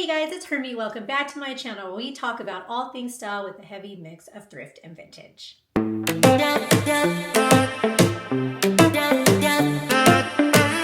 Hey guys, it's Hermie. Welcome back to my channel where we talk about all things style with a heavy mix of thrift and vintage.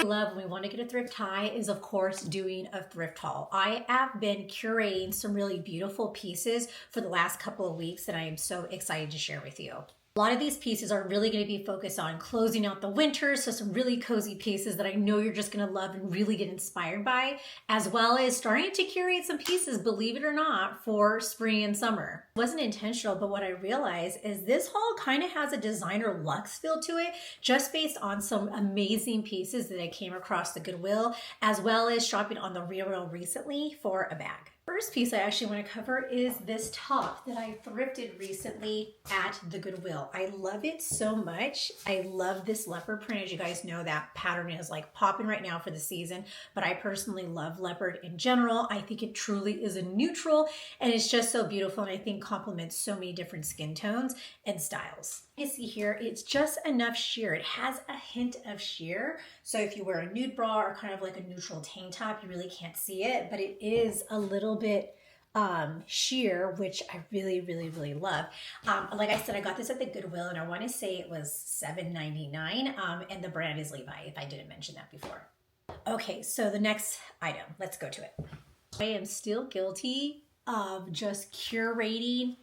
Love when we want to get a thrift high is of course doing a thrift haul. I have been curating some really beautiful pieces for the last couple of weeks that I am so excited to share with you. A lot of these pieces are really going to be focused on closing out the winter, so some really cozy pieces that I know you're just going to love and really get inspired by, as well as starting to curate some pieces, believe it or not, for spring and summer. It wasn't intentional, but what I realized is this haul kind of has a designer luxe feel to it, just based on some amazing pieces that I came across the Goodwill, as well as shopping on the Real recently for a bag. First piece I actually want to cover is this top that I thrifted recently at the Goodwill. I love it so much. I love this leopard print. As you guys know, that pattern is like popping right now for the season, but I personally love leopard in general. I think it truly is a neutral and it's just so beautiful, and I think complements so many different skin tones and styles. You see here, it's just enough sheer. It has a hint of sheer. So if you wear a nude bra or kind of like a neutral tank top, you really can't see it, but it is a little bit sheer, which I really love. Like I said, I got this at the Goodwill and I want to say it was $7.99, and the brand is Levi, if I didn't mention that before. Okay, so the next item, let's go to it. I am still guilty of just curating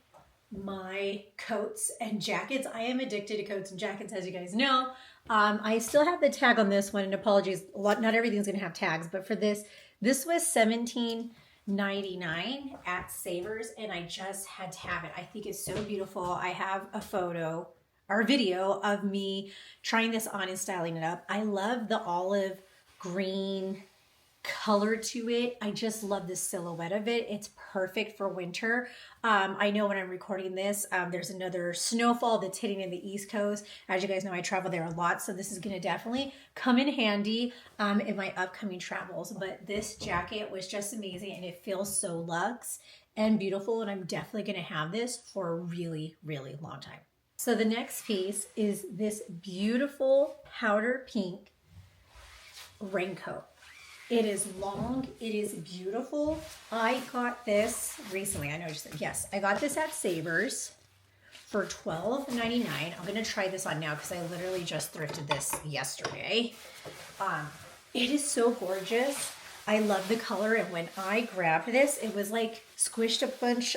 my coats and jackets. I am addicted to coats and jackets, as you guys know. I still have the tag on this one, and apologies, not everything's gonna have tags, but for this was $17.99 at Savers, and I just had to have it. I think it's so beautiful. I have a photo or video of me trying this on and styling it up. I love the olive green color to it. I just love the silhouette of it. It's perfect for winter. I know when I'm recording this, there's another snowfall that's hitting in the East Coast. As you guys know, I travel there a lot, so this is going to definitely come in handy in my upcoming travels. But this jacket was just amazing, and it feels so luxe and beautiful, and I'm definitely going to have this for a really long time. So the next piece is this beautiful powder pink raincoat. It is long, it is beautiful. I got this recently. I know, yes, I got this at Savers for $12.99. I'm gonna try this on now because I literally just thrifted this yesterday. It is so gorgeous. I love the color, and when I grabbed this, it was like squished a bunch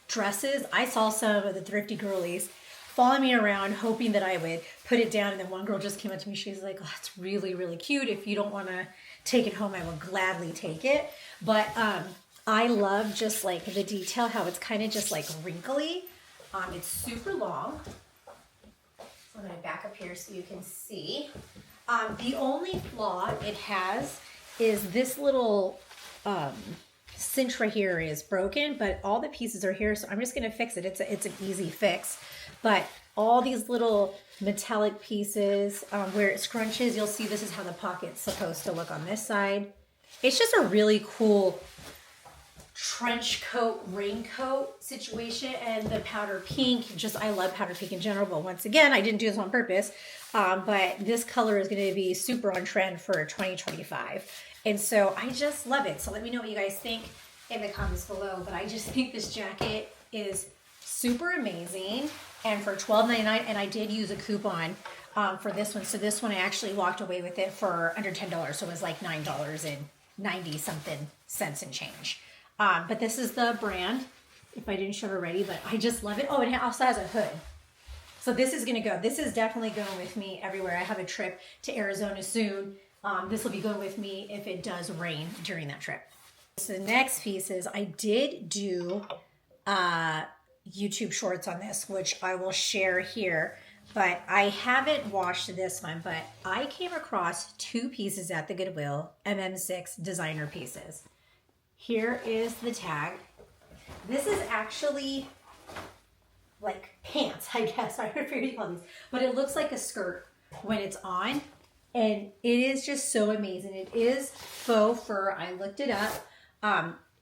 dresses. I saw some of the thrifty girlies following me around hoping that I would put it down, and then one girl just came up to me. She's like, oh, it's really cute. If you don't want to take it home, I will gladly take it. But I love just like the detail, how it's kind of just like wrinkly. It's super long. I'm going to back up here so you can see. The only flaw it has is this little cinch right here is broken, but all the pieces are here, so I'm just going to fix it. It's an easy fix. But all these little metallic pieces where it scrunches, you'll see this is how the pocket's supposed to look on this side. It's just a really cool trench coat, raincoat situation. And the powder pink, I love powder pink in general, but once again, I didn't do this on purpose. But this color is going to be super on trend for 2025. And so I just love it. So let me know what you guys think in the comments below. But I just think this jacket is super amazing. And for $12.99, and I did use a coupon for this one. So this one, I actually walked away with it for under $10. So it was like $9.90 something cents and change. But this is the brand, if I didn't show it already, but I just love it. Oh, and it also has a hood. So this is going to go. This is definitely going with me everywhere. I have a trip to Arizona soon. This will be going with me if it does rain during that trip. So the next piece is I did do YouTube shorts on this, which I will share here, but I haven't washed this one. But I came across two pieces at the Goodwill, MM6 designer pieces. Here is the tag. This is actually like pants, I guess. I don't know what you call these, but it looks like a skirt when it's on, and it is just so amazing. It is faux fur. I looked it up.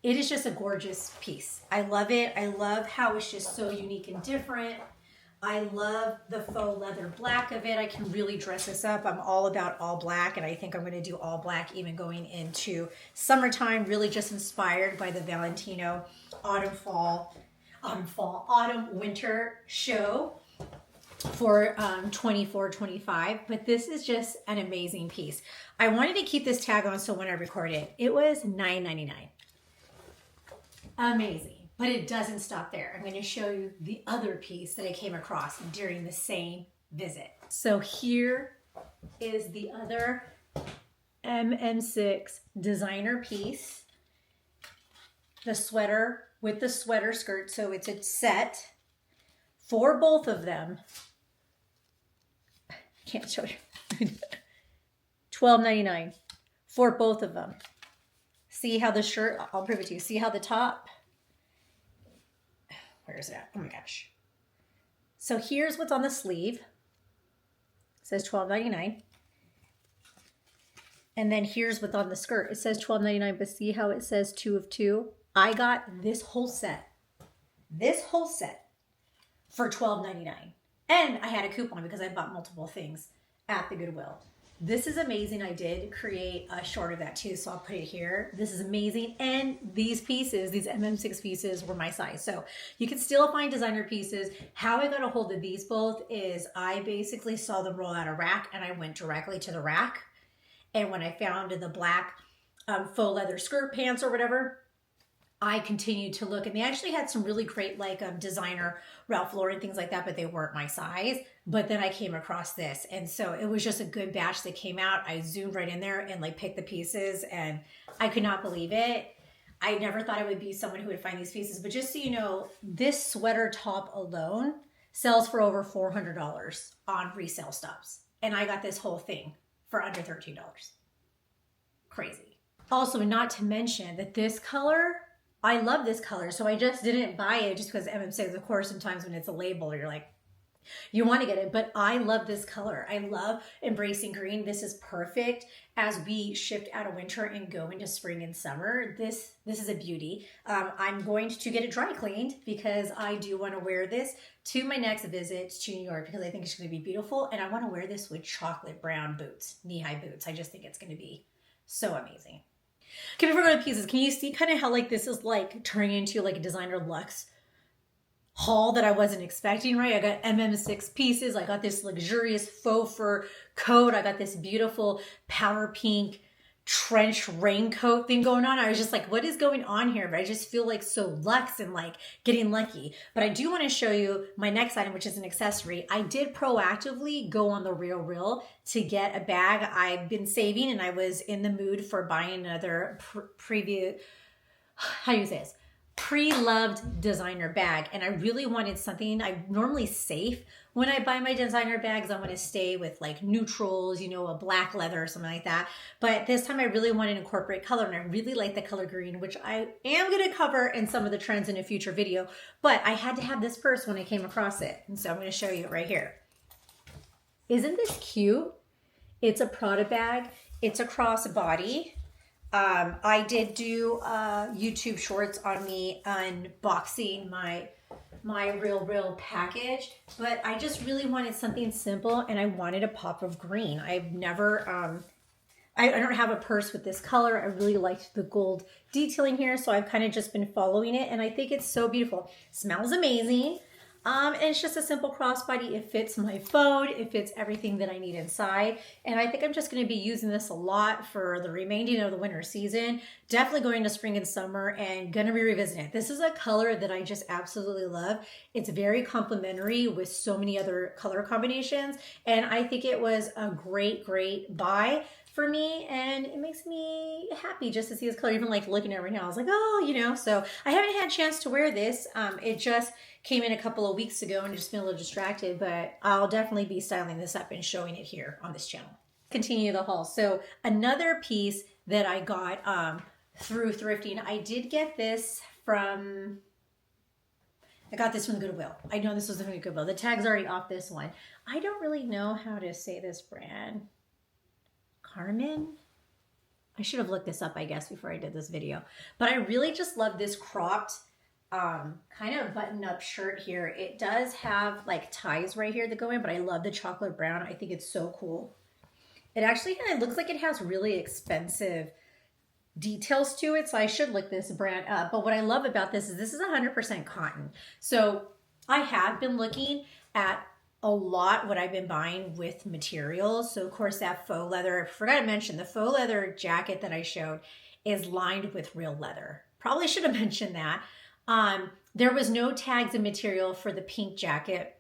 It is just a gorgeous piece. I love it. I love how it's just so unique and different. I love the faux leather black of it. I can really dress this up. I'm all about all black, and I think I'm going to do all black even going into summertime, really just inspired by the Valentino autumn winter show for 24-25. But this is just an amazing piece. I wanted to keep this tag on so when I record it, it was $9.99. Amazing. But it doesn't stop there. I'm going to show you the other piece that I came across during the same visit. So here is the other MM6 designer piece. The sweater with the sweater skirt. So it's a set for both of them. Can't show you. $12.99 for both of them. See how the shirt, I'll prove it to you. See how the top, where is it at? Oh my gosh. So here's what's on the sleeve. It says $12.99. And then here's what's on the skirt. It says $12.99, but see how it says 2 of 2? I got this whole set for $12.99. And I had a coupon because I bought multiple things at the Goodwill. This is amazing. I did create a short of that too, so I'll put it here. This is amazing. And these pieces, these MM6 pieces were my size. So you can still find designer pieces. How I got a hold of these both is I basically saw them roll out a rack and I went directly to the rack. And when I found the black faux leather skirt pants or whatever, I continued to look, and they actually had some really great like designer Ralph Lauren, things like that, but they weren't my size. But then I came across this, and so it was just a good batch that came out. I zoomed right in there and like picked the pieces, and I could not believe it. I never thought I would be someone who would find these pieces, but just so you know, this sweater top alone sells for over $400 on resale stops. And I got this whole thing for under $13. Crazy. Also, not to mention that this color, I love this color, so I just didn't buy it just because MM6, of course, sometimes when it's a label, you're like, you want to get it, but I love this color. I love embracing green. This is perfect as we shift out of winter and go into spring and summer. This is a beauty. I'm going to get it dry cleaned because I do want to wear this to my next visit to New York because I think it's going to be beautiful, and I want to wear this with chocolate brown boots, knee-high boots. I just think it's going to be so amazing. Okay, before we go to pieces, can you see kind of how like this is like turning into like a designer luxe haul that I wasn't expecting, right? I got MM6 pieces. I got this luxurious faux fur coat. I got this beautiful powder pink trench raincoat thing going on. I was just like, what is going on here? But I just feel like so luxe and like getting lucky. But I do want to show you my next item, which is an accessory. I did proactively go on the real to get a bag. I've been saving and I was in the mood for buying another pre-loved designer bag, and I really wanted something. I'm normally safe when I buy my designer bags. I want to stay with like neutrals, you know, a black leather or something like that. But this time I really wanted to incorporate color, and I really like the color green, which I am going to cover in some of the trends in a future video. But I had to have this purse when I came across it, and so I'm going to show you it right here. Isn't this cute? It's a Prada bag. It's a crossbody. I did do YouTube shorts on me unboxing my real package, but I just really wanted something simple, and I wanted a pop of green. I've never, I don't have a purse with this color. I really liked the gold detailing here, so I've kind of just been following it, and I think it's so beautiful. Smells amazing. And it's just a simple crossbody. It fits my phone. It fits everything that I need inside. And I think I'm just going to be using this a lot for the remaining of the winter season. Definitely going to spring and summer and going to be revisiting it. This is a color that I just absolutely love. It's very complementary with so many other color combinations. And I think it was a great buy for me, and it makes me happy just to see this color. Even like looking at it right now, I was like, oh, you know. So I haven't had a chance to wear this. It just came in a couple of weeks ago and just been a little distracted, but I'll definitely be styling this up and showing it here on this channel. Continue the haul. So another piece that I got through thrifting, I did get this from, I got this from the Goodwill. I know this was from the Goodwill. The tag's already off this one. I don't really know how to say this brand. Carmen? I should have looked this up, I guess, before I did this video. But I really just love this cropped kind of button-up shirt here. It does have like ties right here that go in, but I love the chocolate brown. I think it's so cool. It actually kind of looks like it has really expensive details to it, so I should look this brand up. But what I love about this is 100% cotton. So I have been looking at a lot what I've been buying with materials. So of course that faux leather, I forgot to mention the faux leather jacket that I showed is lined with real leather. Probably should have mentioned that. There was no tags and material for the pink jacket.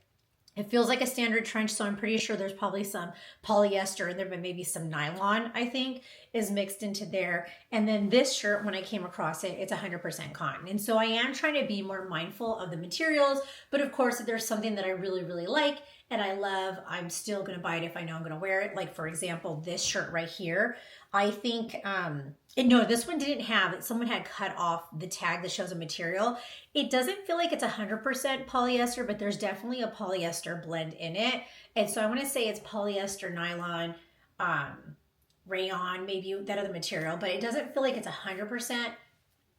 It feels like a standard trench, so I'm pretty sure there's probably some polyester and there maybe some nylon, I think, is mixed into there. And then this shirt, when I came across it, it's 100% cotton. And so I am trying to be more mindful of the materials, but of course, if there's something that I really, really like and I love, I'm still gonna buy it if I know I'm gonna wear it. Like for example, this shirt right here, I think, no, this one didn't have it. Someone had cut off the tag that shows a material. It doesn't feel like it's 100% polyester, but there's definitely a polyester blend in it. And so I want to say it's polyester, nylon, rayon, maybe that other material, but it doesn't feel like it's 100%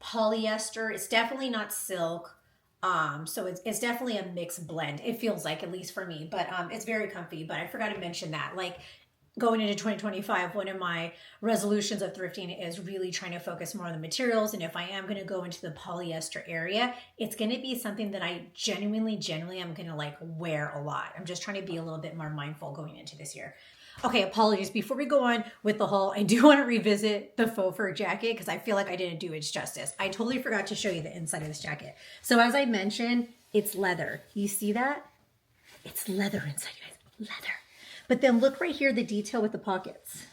polyester. It's definitely not silk. So it's definitely a mixed blend. It feels like, at least for me, but it's very comfy. But I forgot to mention that, like, going into 2025, one of my resolutions of thrifting is really trying to focus more on the materials. And if I am going to go into the polyester area, it's going to be something that I genuinely am going to like wear a lot. I'm just trying to be a little bit more mindful going into this year. Okay, apologies. Before we go on with the haul, I do want to revisit the faux fur jacket because I feel like I didn't do its justice. I totally forgot to show you the inside of this jacket. So as I mentioned, it's leather. You see that? It's leather inside, you guys. Leather. But then look right here, the detail with the pockets.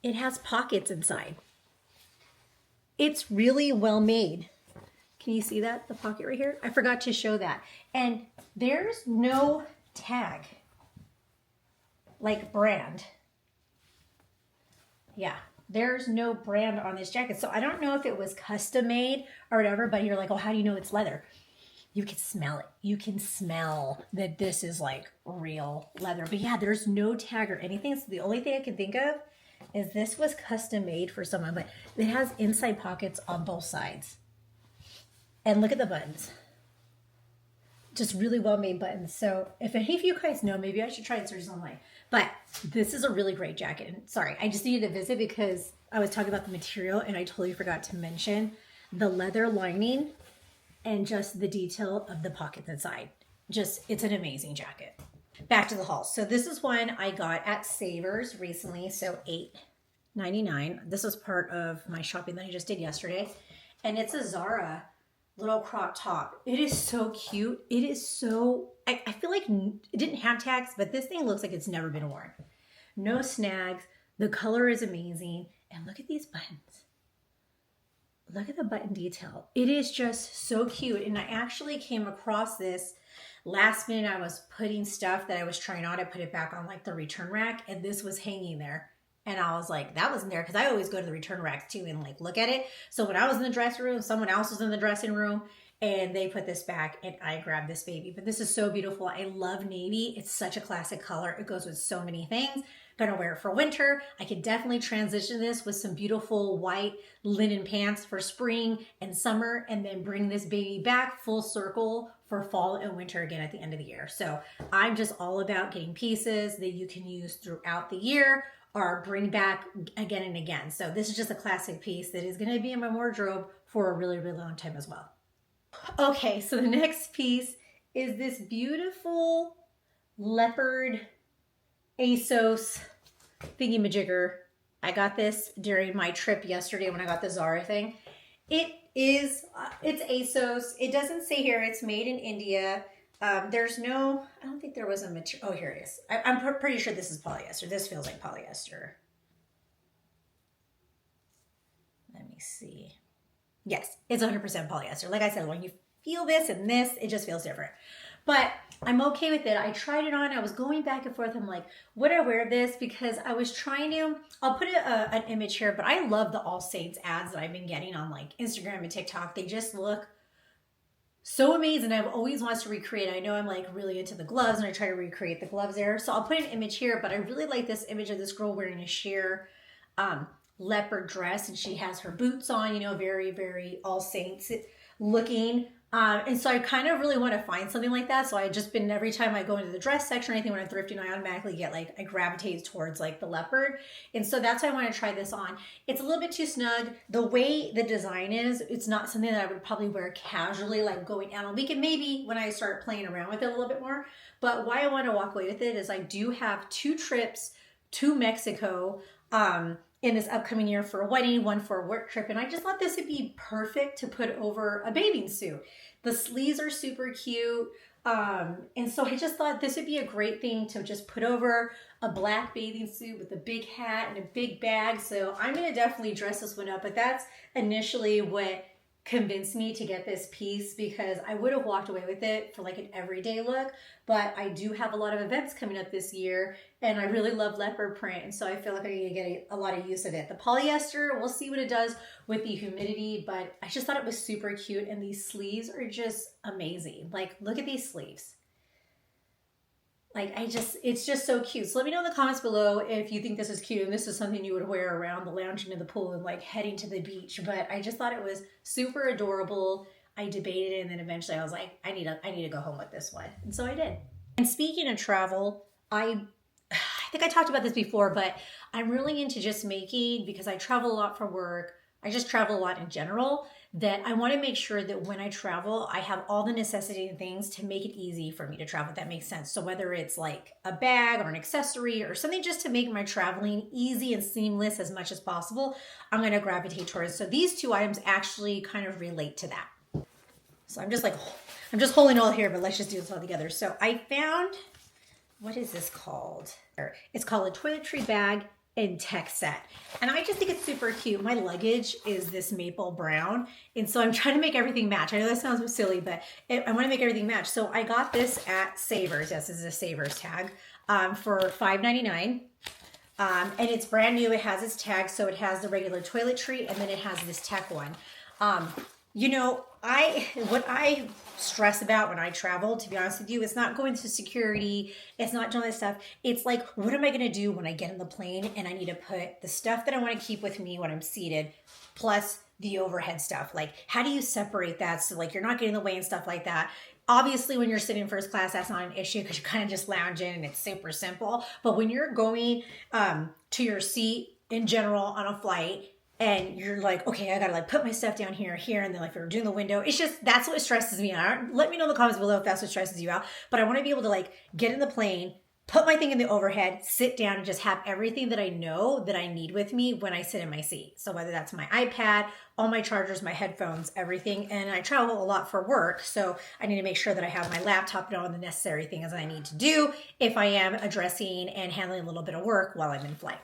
It has pockets inside. It's really well made. Can you see that? The pocket right here? I forgot to show that. And there's no tag, like brand. Yeah, there's no brand on this jacket. So I don't know if it was custom made or whatever, but you're like, oh, how do you know it's leather? You can smell it. You can smell that this is like real leather. But yeah, there's no tag or anything. So the only thing I can think of is this was custom made for someone, but it has inside pockets on both sides. And look at the buttons. Just really well made buttons. So if any of you guys know, maybe I should try and search this online. But this is a really great jacket. And sorry, I just needed to visit because I was talking about the material and I totally forgot to mention the leather lining and just the detail of the pockets inside. Just, it's an amazing jacket. Back to the haul. So this is one I got at Savers recently. So $8.99. This was part of my shopping that I just did yesterday. And it's a Zara little crop top. It is so cute. It is so, I feel like it didn't have tags, but this thing looks like it's never been worn. No snags. The color is amazing. And look at these buttons. Look at the button detail. It is just so cute. And I actually came across this last minute. I was putting stuff that I was trying on. I put it back on like the return rack and this was hanging there. And I was like, that wasn't there because I always go to the return racks too and like look at it. So when I was in the dressing room, someone else was in the dressing room and they put this back and I grabbed this baby. But this is so beautiful. I love navy. It's such a classic color. It goes with so many things. Gonna wear it for winter. I could definitely transition this with some beautiful white linen pants for spring and summer, and then bring this baby back full circle for fall and winter again at the end of the year. So I'm just all about getting pieces that you can use throughout the year or bring back again and again. So this is just a classic piece that is gonna be in my wardrobe for a really, really long time as well. Okay, so the next piece is this beautiful leopard ASOS thingy-majigger. I got this during my trip yesterday when I got the Zara thing. It's ASOS. It doesn't say here it's made in India. There's no, I don't think there was a material. Oh, here it is. I'm pretty sure this is polyester. This feels like polyester. Let me see. Yes, it's 100% polyester. Like I said, when you feel this and this, it just feels different. But I'm okay with it. I tried it on. I was going back and forth. I'm like, would I wear this? Because I was trying to, I'll put an image here, but I love the All Saints ads that I've been getting on like Instagram and TikTok. They just look so amazing. I've always wanted to recreate. I know I'm like really into the gloves and I try to recreate the gloves there. So I'll put an image here, but I really like this image of this girl wearing a sheer leopard dress, and she has her boots on, you know, very, very All Saints looking. And so I kind of really want to find something like that. So I just been, every time I go into the dress section or anything when I'm thrifting, I automatically get like, I gravitate towards like the leopard. And so that's why I want to try this on. It's a little bit too snug. The way the design is, it's not something that I would probably wear casually, like going out on a weekend, maybe when I start playing around with it a little bit more. But why I want to walk away with it is I do have 2 trips to Mexico, in this upcoming year for a wedding, one for a work trip. And I just thought this would be perfect to put over a bathing suit. The sleeves are super cute. And so I just thought this would be a great thing to just put over a black bathing suit with a big hat and a big bag. So I'm going to definitely dress this one up, but that's initially what convinced me to get this piece, because I would have walked away with it for like an everyday look, but I do have a lot of events coming up this year and I really love leopard print, and so I feel like I need to get a lot of use of it. The polyester, we'll see what it does with the humidity, but I just thought it was super cute, and these sleeves are just amazing. Like, look at these sleeves. Like, it's just so cute. So let me know in the comments below if you think this is cute and this is something you would wear around the lounging in the pool and like heading to the beach. But I just thought it was super adorable. I debated it, and then eventually I was like, I need to go home with this one. And so I did. And speaking of travel, I think I talked about this before, but I'm really into just making, because I travel a lot for work. I just travel a lot in general, that I want to make sure that when I travel, I have all the necessity and things to make it easy for me to travel, if that makes sense. So whether it's like a bag or an accessory or something just to make my traveling easy and seamless as much as possible, I'm going to gravitate towards. So these 2 items actually kind of relate to that. So I'm just holding all here, but let's just do this all together. So I found, what is this called? It's called a toiletry bag and tech set. And I just think it's super cute. My luggage is this maple brown, and so I'm trying to make everything match. I know that sounds silly, but I want to make everything match. So I got this at Savers. Yes, this is a Savers tag, for $5.99. And it's brand new. It has its tag, so it has the regular toiletry, and then it has this tech one. You know, what I stress about when I travel, to be honest with you, it's not going to security, it's not doing this stuff. It's like, what am I going to do when I get in the plane and I need to put the stuff that I want to keep with me when I'm seated, plus the overhead stuff? Like, how do you separate that so like you're not getting in the way and stuff like that? Obviously, when you're sitting in first class, that's not an issue because you're kind of just lounging and it's super simple. But when you're going to your seat in general on a flight, and you're like, okay, I gotta like put my stuff down here, and then like if we're doing the window, it's just, that's what stresses me out. Let me know in the comments below if that's what stresses you out. But I want to be able to like get in the plane, put my thing in the overhead, sit down, and just have everything that I know that I need with me when I sit in my seat. So whether that's my iPad, all my chargers, my headphones, everything. And I travel a lot for work, so I need to make sure that I have my laptop and all the necessary things I need to do if I am addressing and handling a little bit of work while I'm in flight.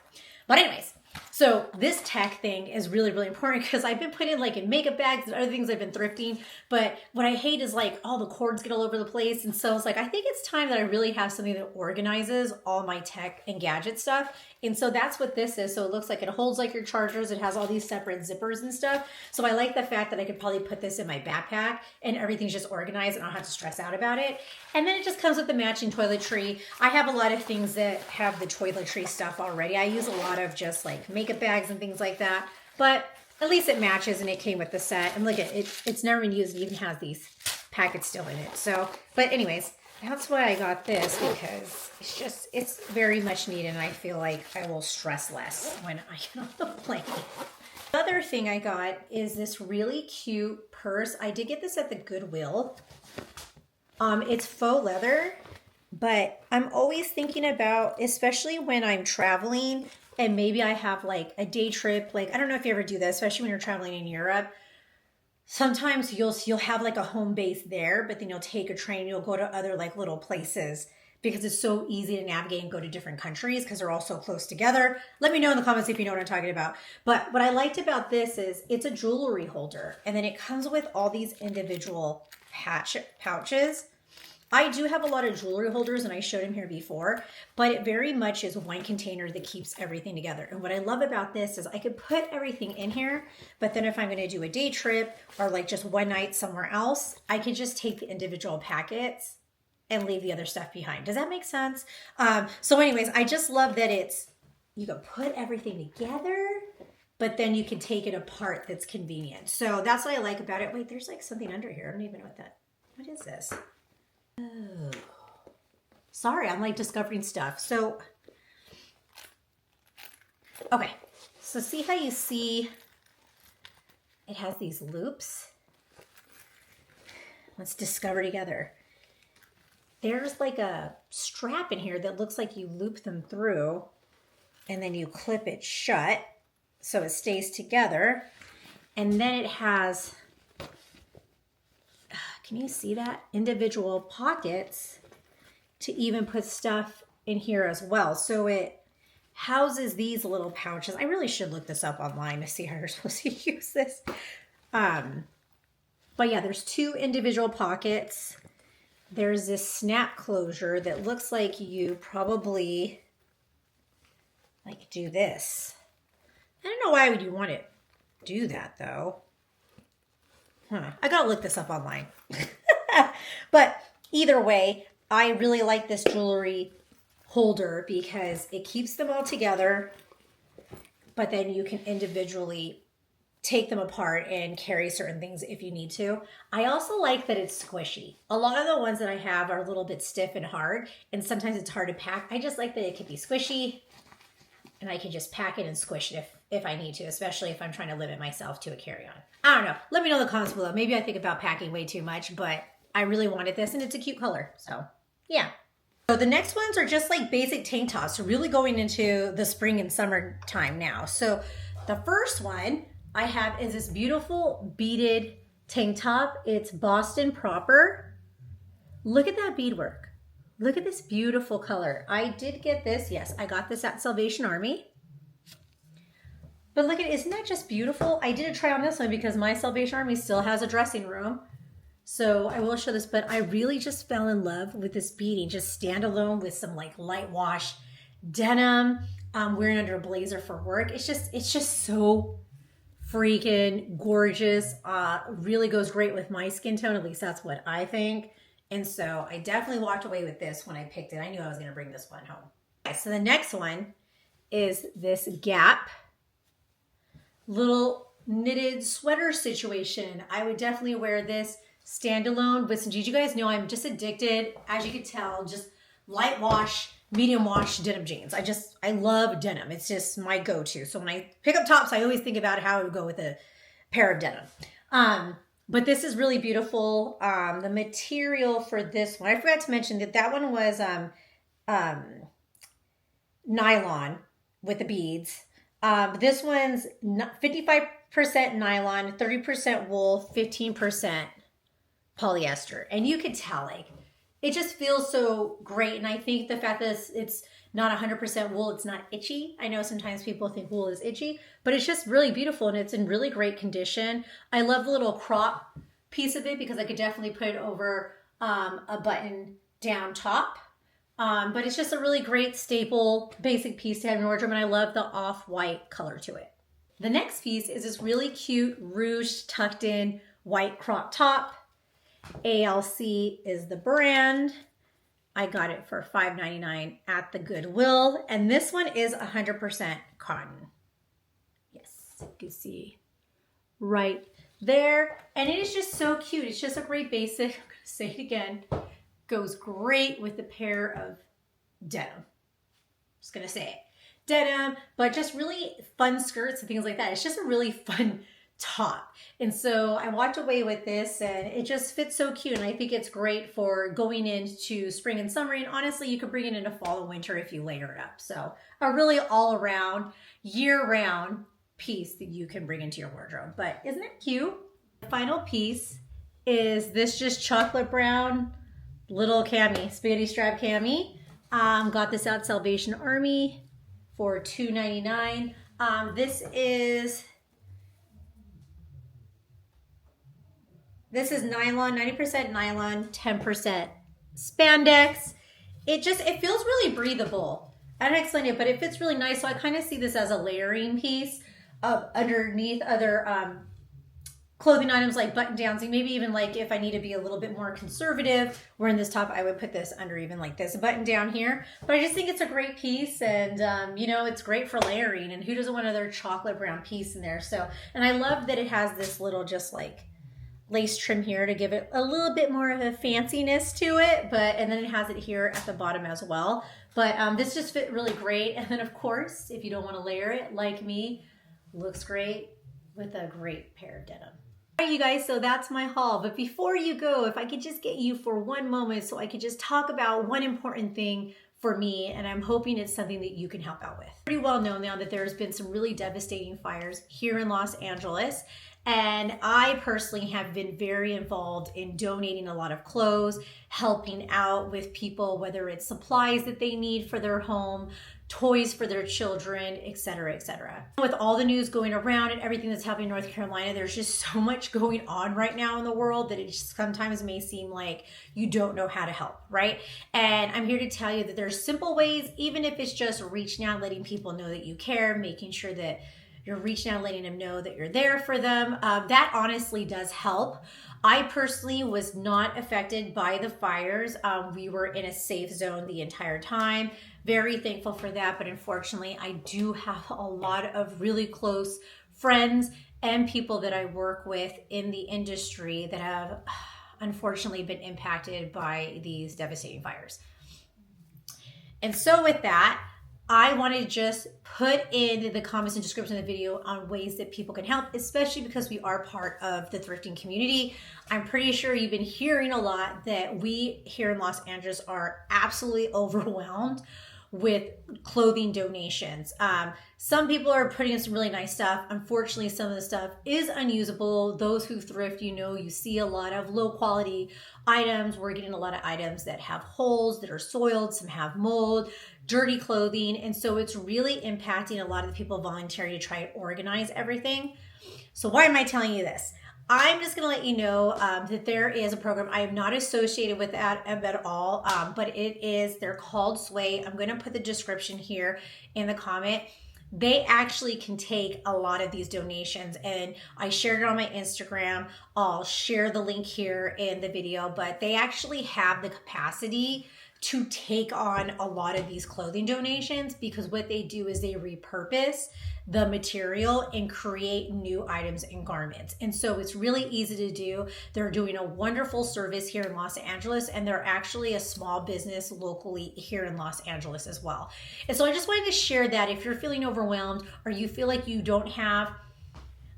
But anyways, so this tech thing is really, really important because I've been putting like in makeup bags and other things I've been thrifting. But what I hate is like all the cords get all over the place. And so it's like, I think it's time that I really have something that organizes all my tech and gadget stuff. And so that's what this is. So it looks like it holds like your chargers. It has all these separate zippers and stuff. So I like the fact that I could probably put this in my backpack and everything's just organized and I don't have to stress out about it. And then it just comes with the matching toiletry. I have a lot of things that have the toiletry stuff already. I use a lot of just like makeup bags and things like that. But at least it matches and it came with the set. And look at it, it's never been used. It even has these packets still in it. So, but anyways, that's why I got this, because it's very much needed and I feel like I will stress less when I get on the plane. The other thing I got is this really cute purse. I did get this at the Goodwill. It's faux leather, but I'm always thinking about, especially when I'm traveling and maybe I have like a day trip, like I don't know if you ever do that, especially when you're traveling in Europe. Sometimes you'll have like a home base there, but then you'll take a train, you'll go to other like little places because it's so easy to navigate and go to different countries because they're all so close together. Let me know in the comments if you know what I'm talking about. But what I liked about this is it's a jewelry holder, and then it comes with all these individual pouches. I do have a lot of jewelry holders and I showed them here before, but it very much is one container that keeps everything together. And what I love about this is I could put everything in here, but then if I'm gonna do a day trip or like just one night somewhere else, I could just take the individual packets and leave the other stuff behind. Does that make sense? So anyways, I just love that you can put everything together. but then you can take it apart. That's convenient. So that's what I like about it. Wait, there's like something under here. I don't even know what is this? Oh, sorry, I'm like discovering stuff. So, okay. So see how you see it has these loops? Let's discover together. There's like a strap in here that looks like you loop them through and then you clip it shut so it stays together. And then it has, can you see that? Individual pockets to even put stuff in here as well. So it houses these little pouches. I really should look this up online to see how you're supposed to use this. But yeah, there's 2 individual pockets. There's this snap closure that looks like you probably like do this. I don't know why would you want to do that though. I gotta look this up online. But either way, I really like this jewelry holder because it keeps them all together, but then you can individually take them apart and carry certain things if you need to. I also like that it's squishy. A lot of the ones that I have are a little bit stiff and hard, and sometimes it's hard to pack. I just like that it can be squishy, and I can just pack it and squish it if I need to, especially if I'm trying to limit myself to a carry-on. I don't know. Let me know in the comments below. Maybe I think about packing way too much, but I really wanted this, and it's a cute color. So, yeah. So the next ones are just like basic tank tops. So really going into the spring and summer time now. So the first one I have is this beautiful beaded tank top. It's Boston proper. Look at that beadwork. Look at this beautiful color. I did get this. Yes, I got this at Salvation Army. But look at it. Isn't that just beautiful? I did a try on this one because my Salvation Army still has a dressing room. So I will show this, but I really just fell in love with this beading, just standalone with some like light wash denim, wearing under a blazer for work. It's just so freaking gorgeous. Really goes great with my skin tone. At least that's what I think. And so I definitely walked away with this when I picked it. I knew I was going to bring this one home. Okay, so the next one is this Gap little knitted sweater situation. I would definitely wear this standalone with some jeans. You guys know I'm just addicted, as you can tell, just light wash, medium wash denim jeans. I love denim. It's just my go-to. So when I pick up tops, I always think about how it would go with a pair of denim. But this is really beautiful. The material for this one, I forgot to mention that one was nylon with the beads. This one's 55% nylon, 30% wool, 15% polyester. And you could tell, like, it just feels so great. And I think the fact that it's not 100% wool, it's not itchy. I know sometimes people think wool is itchy, but it's just really beautiful and it's in really great condition. I love the little crop piece of it because I could definitely put it over a button down top. But it's just a really great staple basic piece to have in your wardrobe, and I love the off-white color to it. The next piece is this really cute ruched tucked in white crop top. ALC is the brand. I got it for $5.99 at the Goodwill, and this one is 100% cotton. Yes, you can see right there, and it is just so cute. It's just a great basic. I'm gonna say it again. Goes great with a pair of denim. Just gonna say it. Denim, but just really fun skirts and things like that. It's just a really fun top. And so I walked away with this and it just fits so cute. And I think it's great for going into spring and summer. And honestly, you could bring it into fall and winter if you layer it up. So a really all around, year round piece that you can bring into your wardrobe. But isn't it cute? The final piece is this just chocolate brown little cami, spaghetti strap cami. Got this at Salvation Army for $2.99. This is nylon, 90% nylon, 10% spandex. It feels really breathable. I don't explain it, but it fits really nice. So I kind of see this as a layering piece underneath other clothing items like button downs, and maybe even like if I need to be a little bit more conservative, wearing this top, I would put this under even like this button down here. But I just think it's a great piece, and you know, it's great for layering, and who doesn't want another chocolate brown piece in there? So, and I love that it has this little just like lace trim here to give it a little bit more of a fanciness to it, but and then it has it here at the bottom as well. But this just fit really great. And then of course, if you don't want to layer it like me, looks great with a great pair of denim. All right, you guys, so that's my haul. But before you go, if I could just get you for one moment so I could just talk about one important thing for me, and I'm hoping it's something that you can help out with. Pretty well known now that there's been some really devastating fires here in Los Angeles. And I personally have been very involved in donating a lot of clothes, helping out with people, whether it's supplies that they need for their home, toys for their children, etc., etc. With all the news going around and everything that's happening in North Carolina, there's just so much going on right now in the world that it just sometimes may seem like you don't know how to help, right? And I'm here to tell you that there's simple ways, even if it's just reaching out, letting people know that you care, making sure that you're reaching out, letting them know that you're there for them. That honestly does help. I personally was not affected by the fires. We were in a safe zone the entire time. Very thankful for that, but unfortunately, I do have a lot of really close friends and people that I work with in the industry that have unfortunately been impacted by these devastating fires. And so with that, I want to just put in the comments and description of the video on ways that people can help, especially because we are part of the thrifting community. I'm pretty sure you've been hearing a lot that we here in Los Angeles are absolutely overwhelmed with clothing donations. Some people are putting in some really nice stuff. Unfortunately, some of the stuff is unusable. Those who thrift, you know, you see a lot of low quality items. We're getting a lot of items that have holes, that are soiled, some have mold, dirty clothing. And so it's really impacting a lot of the people volunteering to try and organize everything. So why am I telling you this? I'm just going to let you know that there is a program. I am not associated with that at all, but it is, they're called Suay. I'm going to put the description here in the comment. They actually can take a lot of these donations, and I shared it on my Instagram. I'll share the link here in the video, but they actually have the capacity to take on a lot of these clothing donations, because what they do is they repurpose the material and create new items and garments. And so it's really easy to do. They're doing a wonderful service here in Los Angeles, and they're actually a small business locally here in Los Angeles as well. And so I just wanted to share that if you're feeling overwhelmed or you feel like you don't have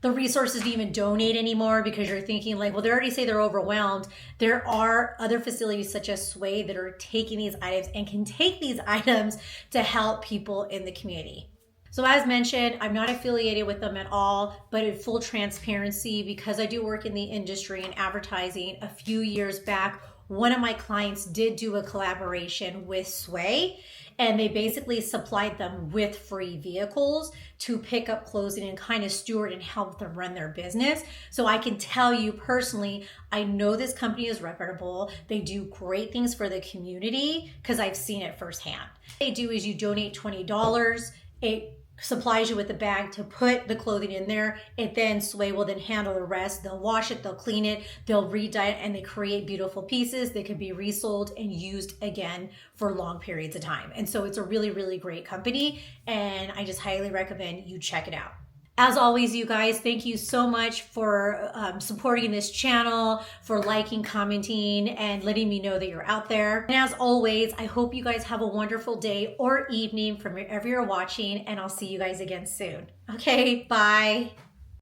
the resources to even donate anymore because you're thinking like, well, they already say they're overwhelmed. There are other facilities such as Suay that are taking these items and can take these items to help people in the community. So as mentioned, I'm not affiliated with them at all, but in full transparency, because I do work in the industry and advertising, a few years back, one of my clients did do a collaboration with Suay, and they basically supplied them with free vehicles to pick up clothing and kind of steward and help them run their business. So I can tell you personally, I know this company is reputable. They do great things for the community because I've seen it firsthand. What they do is you donate $20. It supplies you with a bag to put the clothing in there. It then Suay will then handle the rest. They'll wash it, they'll clean it, they'll re-dye it, and they create beautiful pieces that can be resold and used again for long periods of time. And so it's a really, really great company, and I just highly recommend you check it out. As always, you guys, thank you so much for supporting this channel, for liking, commenting, and letting me know that you're out there. And as always, I hope you guys have a wonderful day or evening from wherever you're watching, and I'll see you guys again soon. Okay, bye.